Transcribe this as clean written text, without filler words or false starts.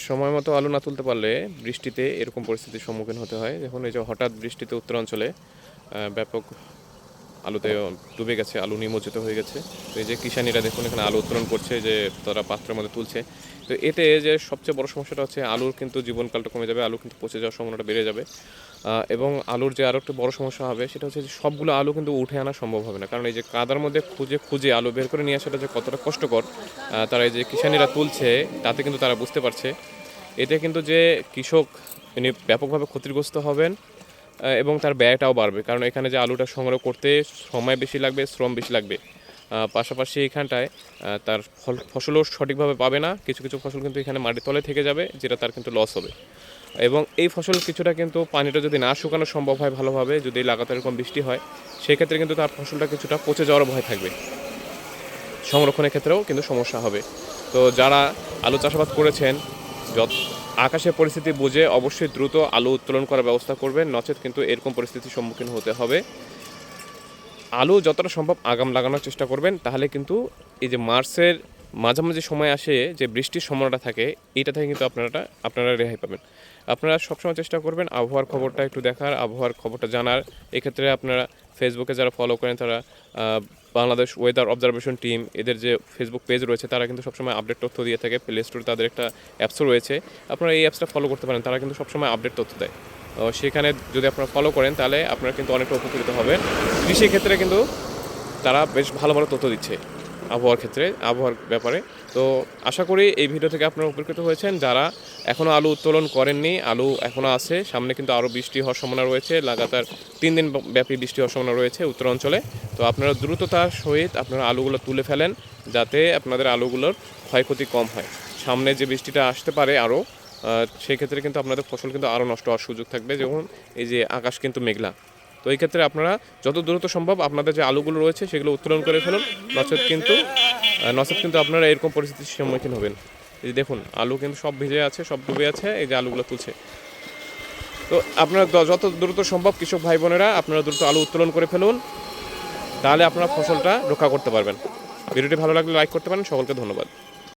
সময় মতো আলু না তুলতে পারলে বৃষ্টিতে এরকম পরিস্থিতির সম্মুখীন হতে হয়। দেখুন এই যে হঠাৎ বৃষ্টিতে উত্তরাঞ্চলে ব্যাপক আলুতে ডুবে গেছে, আলু নিমজ্জিত হয়ে গেছে। তো এই যে কিষানীরা দেখুন এখানে আলু উত্তোলন করছে, যে তারা পাত্রের মধ্যে তুলছে। তো এতে যে সবচেয়ে বড় সমস্যাটা হচ্ছে আলুর কিন্তু জীবনকালটা কমে যাবে, আলু কিন্তু পচে যাওয়ার সম্ভাবনাটা বেড়ে যাবে। এবং আলুর যে আরও একটা বড় সমস্যা হবে সেটা হচ্ছে যে সবগুলো আলু কিন্তু উঠে আনা সম্ভব হবে না, কারণ এই যে কাদার মধ্যে খুঁজে খুঁজে আলু বের করে নিয়ে আসাটা যে কতটা কষ্টকর তারা এই যে কিষানীরা তুলছে তাতে কিন্তু তারা বুঝতে পারছে। এতে কিন্তু যে কৃষক তিনি ব্যাপকভাবে ক্ষতিগ্রস্ত হবেন এবং তার ব্যয়টাও বাড়বে, কারণ এখানে যে আলুটা সংগ্রহ করতে সময় বেশি লাগবে, শ্রম বেশি লাগবে। পাশাপাশি এইখানটায় তার ফসলও সঠিকভাবে পাবে না। কিছু কিছু ফসল কিন্তু এখানে মাটির তলে থেকে যাবে, যেটা তার কিন্তু লস হবে। এবং এই ফসল কিছুটা কিন্তু পানিটা যদি না শুকানো সম্ভব হয় ভালোভাবে, যদি লাগাতার এরকম বৃষ্টি হয়, সেক্ষেত্রে কিন্তু তার ফসলটা কিছুটা পচে যাওয়ার ভয় থাকবে। সংরক্ষণের ক্ষেত্রেও কিন্তু সমস্যা হবে। তো যারা আলু চাষাবাদ করেছেন, আকাশের পরিস্থিতি বুঝে অবশ্যই দ্রুত আলু উত্তোলন করার ব্যবস্থা করবেন, নচেত কিন্তু এরকম পরিস্থিতির সম্মুখীন হতে হবে। আলু যতটা সম্ভব আগাম লাগানোর চেষ্টা করবেন, তাহলে কিন্তু এই যে মার্চের মাঝামাঝি সময় আসে যে বৃষ্টির সম্ভাবনাটা থাকে, এইটা থেকে কিন্তু আপনারা রেহাই পাবেন। আপনারা সবসময় চেষ্টা করবেন আবহাওয়ার খবরটা একটু দেখার, আবহাওয়ার খবরটা জানার। এক্ষেত্রে আপনারা ফেসবুকে যারা ফলো করেন তারা বাংলাদেশ ওয়েদার অবজারভেশন টিম, এদের যে ফেসবুক পেজ রয়েছে তারা কিন্তু সবসময় আপডেট তথ্য দিয়ে থাকে। প্লে স্টোরে তাদের একটা অ্যাপসও রয়েছে, আপনারা এই অ্যাপসটা ফলো করতে পারেন, তারা কিন্তু সবসময় আপডেট তথ্য দেয়। সেখানে যদি আপনারা ফলো করেন তাহলে আপনারা কিন্তু অনেকটা উপকৃত হবেন। কৃষি ক্ষেত্রে কিন্তু তারা বেশ ভালো ভালো তথ্য দিচ্ছে আবহাওয়ার ক্ষেত্রে, আবহাওয়ার ব্যাপারে। তো আশা করি এই ভিডিও থেকে আপনারা উপকৃত হয়েছেন। যারা এখনও আলু উত্তোলন করেননি, আলু এখনও আছে, সামনে কিন্তু আরও বৃষ্টি হওয়ার সম্ভাবনা রয়েছে, লাগাতার 3 দিন ব্যাপী বৃষ্টি হওয়ার সম্ভাবনা রয়েছে উত্তরাঞ্চলে। তো আপনারা দ্রুততার সহিত আপনারা আলুগুলো তুলে ফেলেন, যাতে আপনাদের আলুগুলোর ক্ষয়ক্ষতি কম হয়। সামনে যে বৃষ্টিটা আসতে পারে আরও, সেই ক্ষেত্রে কিন্তু আপনাদের ফসল কিন্তু আরও নষ্ট হওয়ার সুযোগ থাকবে, যেমন এই যে আকাশ কিন্তু মেঘলা। তো এই ক্ষেত্রে আপনারা যত দ্রুত সম্ভব আপনাদের যে আলুগুলো রয়েছে সেগুলো উত্তোলন করে ফেলুন, নচেত কিন্তু আপনারা এরকম পরিস্থিতির সম্মুখীন হবেন। এই যে দেখুন আলু কিন্তু সব ভিজে আছে, সব ডুবে আছে, এই যে আলুগুলো তুলছে। তো আপনারা যত দ্রুত সম্ভব কৃষক ভাই বোনেরা আপনারা দ্রুত আলু উত্তোলন করে ফেলুন, তাহলে আপনারা ফসলটা রক্ষা করতে পারবেন। ভিডিওটি ভালো লাগলে লাইক করতে পারেন। সকলকে ধন্যবাদ।